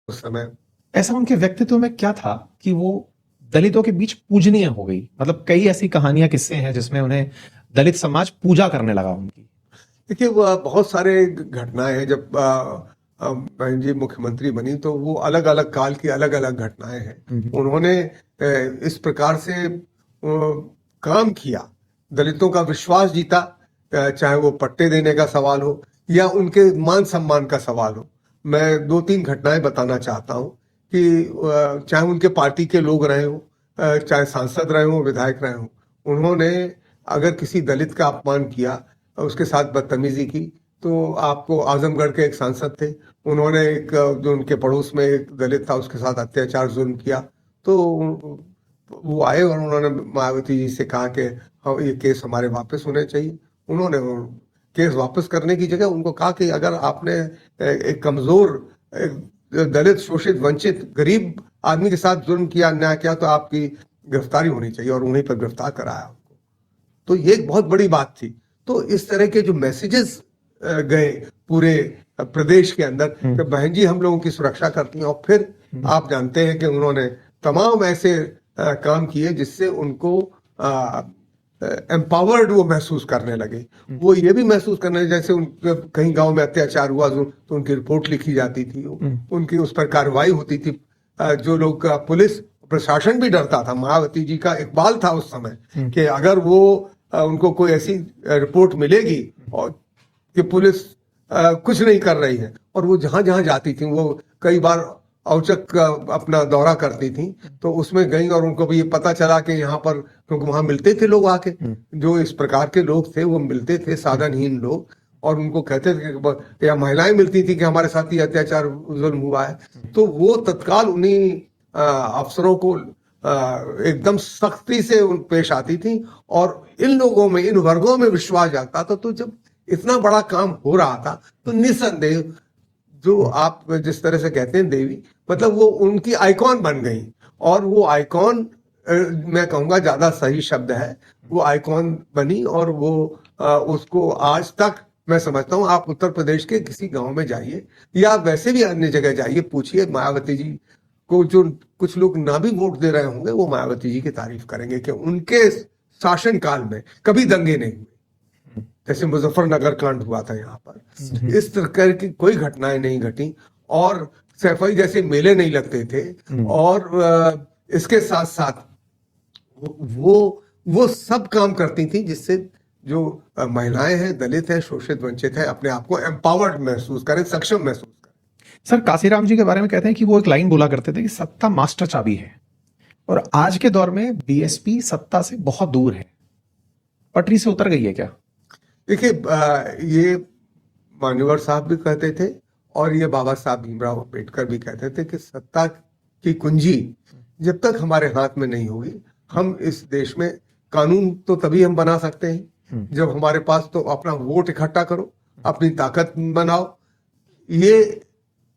उस समय। ऐसा उनके व्यक्तित्व में क्या था कि वो दलितों के बीच पूजनीय हो गई? मतलब कई ऐसी कहानियां, किस्से हैं जिसमें उन्हें दलित समाज पूजा करने लगा उनकी। देखिए, वो बहुत सारे घटनाएं हैं। जब बहन जी मुख्यमंत्री बनी तो वो अलग अलग काल की अलग अलग घटनाएं हैं। उन्होंने इस प्रकार से काम किया, दलितों का विश्वास जीता, चाहे वो पट्टे देने का सवाल हो या उनके मान सम्मान का सवाल हो। मैं दो तीन घटनाएं बताना चाहता हूं कि चाहे उनके पार्टी के लोग रहे हो, चाहे सांसद रहे हो, विधायक रहे हो, उन्होंने अगर किसी दलित का अपमान किया, उसके साथ बदतमीजी की, तो आपको आजमगढ़ के एक सांसद थे, उन्होंने एक जो उनके पड़ोस में एक दलित था उसके साथ अत्याचार जुल्म किया, तो वो आए और उन्होंने मायावती जी से कहा कि हाँ, ये केस हमारे वापस होने चाहिए। उन्होंने वो केस वापस करने की जगह उनको कहा कि अगर आपने एक कमजोर, एक दलित, शोषित, वंचित, गरीब आदमी के साथ जुल्म किया, अन्याय किया, तो आपकी गिरफ्तारी होनी चाहिए, और उन्हीं पर गिरफ्तार कराया उनको। तो ये एक बहुत बड़ी बात थी। तो इस तरह के जो मैसेजेस गए पूरे प्रदेश के अंदर कि बहन जी हम लोगों की सुरक्षा करती हैं, और फिर आप जानते हैं कि उन्होंने तमाम ऐसे काम किए जिससे उनको एम्पावर्ड वो महसूस करने लगे। वो ये भी महसूस करने लगे जैसे कहीं गांव में अत्याचार हुआ तो उनकी रिपोर्ट लिखी जाती थी, उनकी उस पर कार्रवाई होती थी। जो लोग पुलिस प्रशासन भी डरता था। मायावती जी का इकबाल था उस समय कि अगर वो उनको कोई ऐसी रिपोर्ट मिलेगी और कि पुलिस कुछ नहीं कर रही है, और वो जहां जहां जाती थी, वो कई बार औचक अपना दौरा करती थी, तो उसमें गई और उनको भी ये पता चला कि यहाँ पर, क्योंकि वहां मिलते थे लोग आके, जो इस प्रकार के लोग थे वो मिलते थे, साधनहीन लोग, और उनको कहते थे, या महिलाएं मिलती थी कि हमारे साथ ये अत्याचार जुल्म हुआ है, तो वो तत्काल उन्हीं अफसरों को एकदम सख्ती से पेश आती थी, और इन लोगों में, इन वर्गों में विश्वास जागता था। तो जब इतना बड़ा काम हो रहा था तो निस्संदेह जो आप जिस तरह से कहते हैं देवी, मतलब वो उनकी आइकॉन बन गई, और वो आइकॉन, मैं कहूंगा ज्यादा सही शब्द है, वो आइकॉन बनी, और वो उसको आज तक मैं समझता हूं, आप उत्तर प्रदेश के किसी गांव में जाइए या वैसे भी अन्य जगह जाइए, पूछिए मायावती जी को, जो कुछ लोग ना भी वोट दे रहे होंगे वो मायावती जी की तारीफ करेंगे कि उनके शासन काल में कभी दंगे नहीं हुए, जैसे मुजफ्फरनगर कांड हुआ था यहाँ पर, इस तरह की कोई घटनाएं नहीं घटी, और सैफई जैसे मेले नहीं लगते थे, और इसके साथ साथ वो सब काम करती थी जिससे जो महिलाएं हैं, दलित हैं, शोषित, वंचित हैं, अपने आप को एम्पावर्ड महसूस करें, सक्षम महसूस करें। सर, काशीराम जी के बारे में कहते हैं कि वो एक लाइन बोला करते थे कि सत्ता मास्टर चाबी है, और आज के दौर में बीएसपी सत्ता से बहुत दूर है। पटरी से उतर गई है क्या? देखिए, ये मान्यवर साहब भी कहते थे, और ये बाबा साहब भीमराव अम्बेडकर भी कहते थे कि सत्ता की कुंजी जब तक हमारे हाथ में नहीं होगी, हम इस देश में कानून तो तभी हम बना सकते हैं जब हमारे पास, तो अपना वोट इकट्ठा करो, अपनी ताकत बनाओ। ये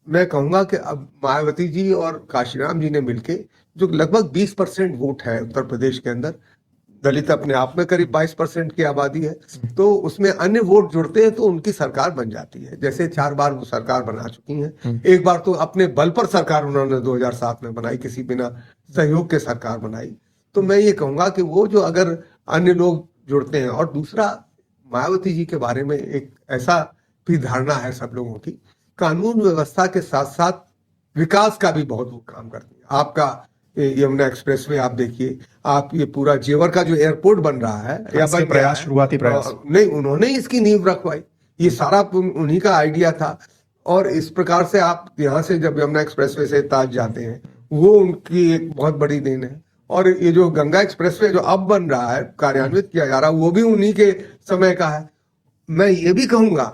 मैं कहूंगा कि अब मायावती जी और काशीराम जी ने मिलके, जो लगभग 20% वोट है उत्तर प्रदेश के अंदर, दलित अपने आप में करीब 22% की आबादी है, तो उसमें अन्य वोट जुड़ते हैं तो उनकी सरकार बन जाती है। जैसे 4 बार वो सरकार बना चुकी हैं। एक बार तो अपने बल पर सरकार उन्होंने 2007 में बनाई, किसी बिना सहयोग के सरकार बनाई। तो मैं ये कहूंगा कि वो जो अगर अन्य लोग जुड़ते हैं, और दूसरा, मायावती जी के बारे में एक ऐसा भी धारणा है सब लोगों की, कानून व्यवस्था के साथ साथ विकास का भी बहुत वो काम करती है। आपका यमुना एक्सप्रेसवे आप देखिए, आप ये पूरा जेवर का जो एयरपोर्ट बन रहा है, या बन प्रयास, शुरुआती प्रयास नहीं, उन्होंने इसकी नींव रखवाई, ये सारा उन्हीं का आइडिया था। और इस प्रकार से आप यहाँ से जब यमुना एक्सप्रेसवे से ताज जाते हैं, वो उनकी एक बहुत बड़ी देन है। और ये जो गंगा एक्सप्रेसवे जो अब बन रहा है, कार्यान्वित किया जा रहा है, वो भी उन्हीं के समय का है। मैं ये भी कहूंगा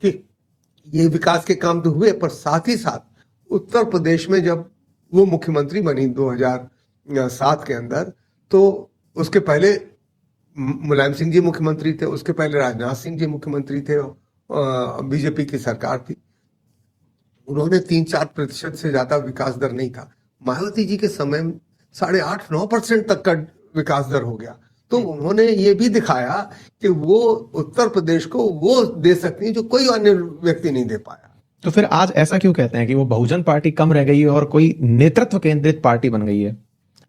कि ये विकास के काम तो हुए, पर साथ ही साथ उत्तर प्रदेश में जब वो मुख्यमंत्री बनी 2007 के अंदर, तो उसके पहले मुलायम सिंह जी मुख्यमंत्री थे, उसके पहले राजनाथ सिंह जी मुख्यमंत्री थे, बीजेपी की सरकार थी। उन्होंने 3-4% से ज्यादा विकास दर नहीं था। मायावती जी के समय 8.5-9% तक का विकास दर हो गया। तो उन्होंने ये भी दिखाया कि वो उत्तर प्रदेश को वो दे सकती है जो कोई अन्य व्यक्ति नहीं दे पाया। तो फिर आज ऐसा क्यों कहते हैं कि वो बहुजन पार्टी कम रह गई है और कोई नेतृत्व केंद्रित पार्टी बन गई है?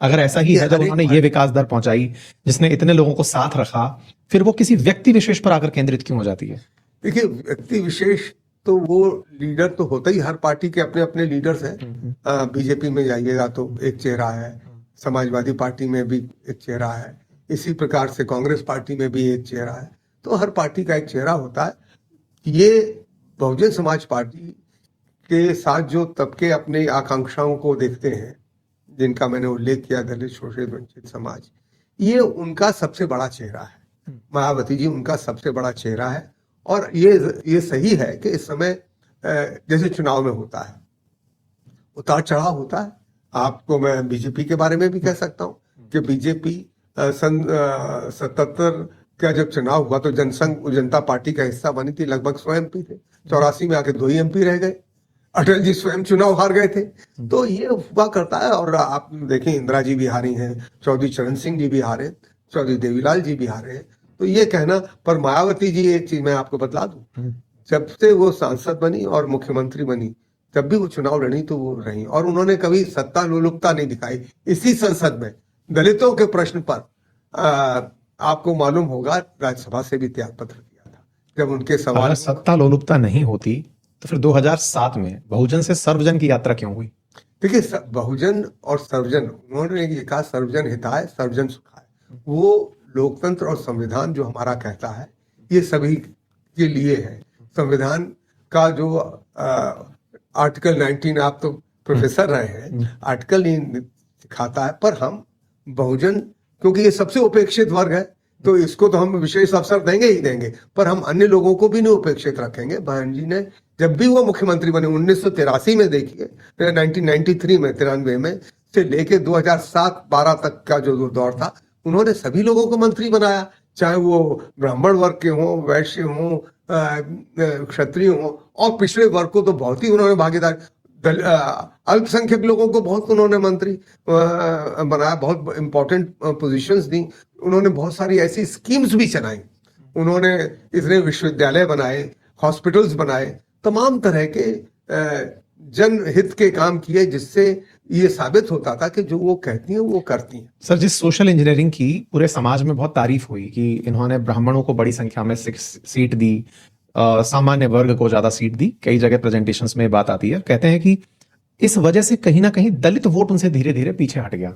अगर ऐसा ही है, जब उन्होंने ये विकास दर पहुंचाई जिसने इतने लोगों को साथ रखा, फिर वो किसी व्यक्ति विशेष पर आकर केंद्रित क्यों हो जाती है? देखिए, व्यक्ति विशेष तो वो लीडर तो होता ही, हर पार्टी के अपने अपने लीडर्स हैं। बीजेपी में जाइएगा तो एक चेहरा है, समाजवादी पार्टी में भी एक चेहरा है, इसी प्रकार से कांग्रेस पार्टी में भी एक चेहरा है। तो हर पार्टी का एक चेहरा होता है। ये बहुजन समाज पार्टी के साथ जो तबके अपनी आकांक्षाओं को देखते हैं, जिनका मैंने उल्लेख किया, दलित, शोषित, वंचित समाज, ये उनका सबसे बड़ा चेहरा है। मायावती जी उनका सबसे बड़ा चेहरा है। और ये सही है कि इस समय जैसे चुनाव में होता है, उतार चढ़ाव होता है। आपको मैं बीजेपी के बारे में भी कह सकता हूँ कि बीजेपी सन 77 का जब चुनाव हुआ तो जनता पार्टी का हिस्सा बनी थी, लगभग 100 MP थे। 84 में आके 2 ही MP रह गए। अटल जी स्वयं चुनाव हार गए थे। तो ये हुआ करता है। और आप देखें, इंदिरा जी भी हारी हैं, चौधरी चरण सिंह जी भी हारे, चौधरी देवीलाल जी भी हारे हैं। तो ये कहना, पर मायावती जी, एक चीज मैं आपको बतला दूं, जब से वो सांसद बनी और मुख्यमंत्री बनी, जब भी वो चुनाव लड़ी तो वो रही, और उन्होंने कभी सत्ता लोलुपता नहीं दिखाई। इसी संसद में दलितों के प्रश्न पर आपको मालूम होगा, राज्यसभा से भी त्याग पत्र दिया था जब उनके सवाल। सत्ता लोलुपता नहीं होती तो फिर 2007 में बहुजन से सर्वजन की यात्रा क्यों हुई? देखिए, बहुजन और सर्वजन, उन्होंने ये कहा सर्वजन हिताय सर्वजन सुखाय। वो लोकतंत्र और संविधान जो हमारा कहता है, ये सभी के लिए है। संविधान का जो आर्टिकल 19, आप तो प्रोफेसर रहे हैं, आर्टिकल नहीं सिखाता है, पर हम बहुजन, क्योंकि ये सबसे उपेक्षित वर्ग है, तो इसको तो हम विशेष अवसर देंगे ही देंगे, पर हम अन्य लोगों को भी नहीं उपेक्षित रखेंगे। बहन जी ने जब भी वो मुख्यमंत्री बने 1983 में, देखिए 1993 में, 93 में से लेके 2007-12 तक का जो दौर था, उन्होंने सभी लोगों को मंत्री बनाया, चाहे वो ब्राह्मण वर्ग के हों, वैश्य हों, क्षत्रिय हों, और पिछड़े वर्ग को तो बहुत ही उन्होंने भागीदार, अल्पसंख्यक लोगों को बहुत उन्होंने मंत्री बनाया, बहुत इंपॉर्टेंट पोजीशंस दी उन्होंने, बहुत सारी ऐसी स्कीम्स भी चलाई उन्होंने, इतने विश्वविद्यालय बनाए, हॉस्पिटल्स बनाए, तमाम तरह के जनहित के काम किए, जिससे ये साबित होता था कि जो वो कहती हैं वो करती हैं। सर, जिस सोशल इंजीनियरिंग की पूरे समाज में बहुत तारीफ हुई कि इन्होंने ब्राह्मणों को बड़ी संख्या में सीट दी, सामान्य वर्ग को ज्यादा सीट दी, कई जगह प्रेजेंटेशंस में बात आती है, कहते हैं कि इस वजह से कहीं ना कहीं दलित वोट उनसे धीरे धीरे पीछे हट गया।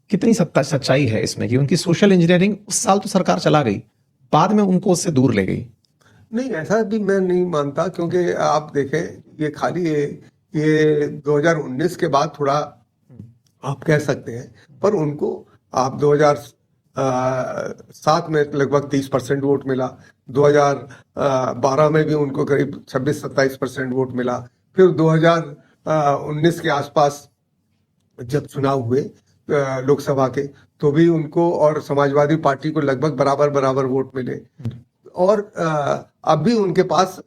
कितनी सच्चाई है इसमें कि उनकी सोशल इंजीनियरिंग उस साल तो सरकार चला गई, बाद में उनको उससे दूर ले गई? नहीं, ऐसा भी मैं नहीं मानता, क्योंकि आप देखें, ये खाली ये 2019 के बाद थोड़ा आप कह सकते हैं, पर उनको आप 2007 में लगभग 30% वोट मिला, 2012 में भी उनको करीब 26-27% वोट मिला, फिर 2019 के आसपास जब चुनाव हुए लोकसभा के, तो भी उनको और समाजवादी पार्टी को लगभग बराबर बराबर वोट मिले। और अब भी उनके पास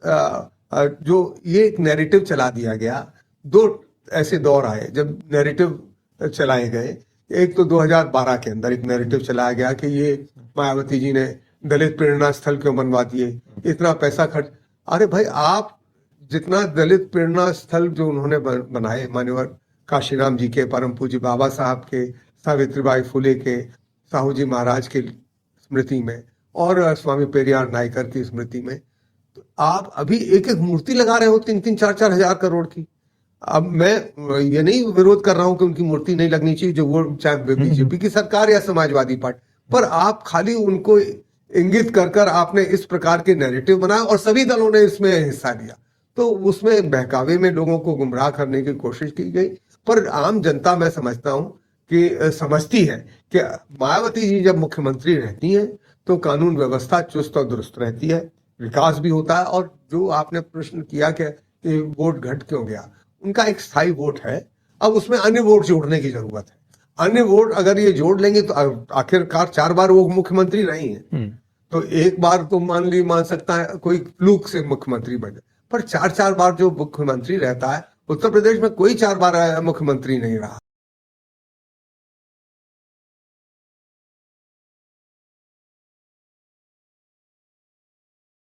जो ये एक नैरेटिव चला दिया गया, 2 ऐसे दौर आए जब नैरेटिव चलाए गए। एक तो 2012 के अंदर एक नैरेटिव चलाया गया कि ये मायावती जी ने दलित प्रेरणा स्थल क्यों बनवा दिए, इतना पैसा खर्च। अरे भाई, आप जितना दलित प्रेरणा स्थल जो उन्होंने बनाए, मान्यवर काशीराम जी के, परम पूज्य बाबा साहब के, सावित्रीबाई फुले के, साहू जी महाराज के स्मृति में, और स्वामी पेरियार नायकर की स्मृति में, तो आप अभी एक एक मूर्ति लगा रहे हो 3-3, 4-4 हजार करोड़ की। अब मैं ये नहीं विरोध कर रहा हूं कि उनकी मूर्ति नहीं लगनी चाहिए, जो वो चाहे बीजेपी की सरकार या समाजवादी पार्टी, पर आप खाली उनको इंगित कर आपने इस प्रकार के नैरेटिव बनाया, और सभी दलों ने इसमें हिस्सा लिया, तो उसमें बहकावे में लोगों को गुमराह करने की कोशिश की गई। पर आम जनता, मैं समझता हूं कि समझती है कि मायावती जी जब मुख्यमंत्री रहती हैं तो कानून व्यवस्था चुस्त और दुरुस्त रहती है, विकास भी होता है। और जो आपने प्रश्न किया कि वोट घट क्यों गया, उनका एक स्थायी वोट है, अब उसमें अन्य वोट जोड़ने की जरूरत है। अन्य वोट अगर ये जोड़ लेंगे तो आखिरकार 4 बार वो मुख्यमंत्री रही हैं, तो एक बार तो मान सकता है कोई फ्लूक से मुख्यमंत्री बने, पर 4-4 बार जो मुख्यमंत्री रहता है, उत्तर प्रदेश में कोई 4 बार मुख्यमंत्री नहीं रहा।